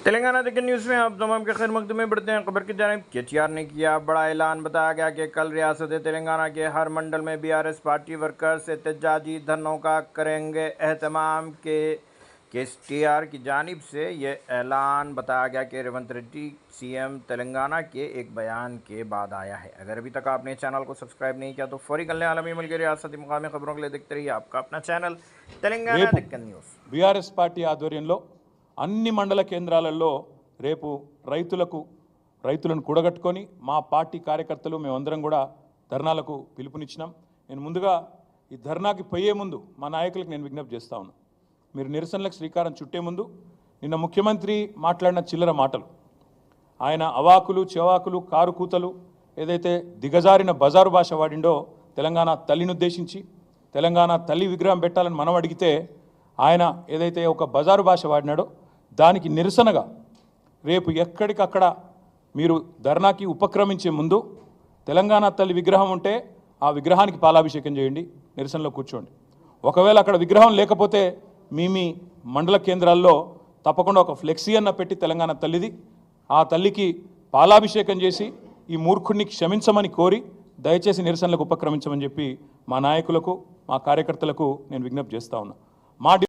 तेलंगाना दिक्कत न्यूज़ में आप तमाम के खैर मकदम में बढ़ते हैं। खबर की जानिब केटीआर ने किया बड़ा ऐलान। बताया गया कि कल रियासत तेलंगाना के हर मंडल में बीआरएस पार्टी वर्कर्स एहतजाजी धरनों का करेंगे एहतमाम के केटीआर की जानिब से ये ऐलान बताया गया कि रेवंत रेड्डी सीएम तेलंगाना के एक बयान के बाद आया है। अगर अभी तक आपने चैनल को सब्सक्राइब नहीं किया तो फौरी कर लें। आलमी मुल्क की रियासती मुकामी खबरों के लिए देखते रहिए आपका अपना चैनल तेलंगाना दिक्कत न्यूज़। बीआरएस पार्टी ఆధ్వర్యంలో అన్ని మండల కేంద్రాలలో రేపు రైతులను కూడగట్టుకొని మా పార్టీ కార్యకర్తలు మేమందరం కూడా ధర్నాలకు పిలుపునిచ్చినాం. నేను ముందుగా ఈ ధర్నాకి పోయే ముందు మా నాయకులకు నేను విజ్ఞప్తి చేస్తా ఉన్నాను. మీరు నిరసనలకు శ్రీకారం చుట్టే ముందు నిన్న ముఖ్యమంత్రి మాట్లాడిన చిల్లర మాటలు, ఆయన అవాకులు చెవాకులు కారు కూతలు ఏదైతే దిగజారిన బజారు భాష వాడిండో తెలంగాణ తల్లిని ఉద్దేశించి తెలంగాణ తల్లి విగ్రహం పెట్టాలని మనం అడిగితే ఆయన ఏదైతే ఒక బజారు భాష వాడినాడో దానికి నిరసనగా రేపు ఎక్కడికక్కడ మీరు ధర్నాకి ఉపక్రమించే ముందు తెలంగాణ తల్లి విగ్రహం ఉంటే ఆ విగ్రహానికి పాలాభిషేకం చేయండి, నిరసనలో కూర్చోండి. ఒకవేళ అక్కడ విగ్రహం లేకపోతే మీ మండల కేంద్రాల్లో తప్పకుండా ఒక ఫ్లెక్సీ అన్న పెట్టి తెలంగాణ తల్లిది ఆ తల్లికి పాలాభిషేకం చేసి ఈ మూర్ఖుడిని క్షమించమని కోరి దయచేసి నిరసనలకు ఉపక్రమించమని చెప్పి మా నాయకులకు మా కార్యకర్తలకు నేను విజ్ఞప్తి చేస్తా ఉన్నా. మా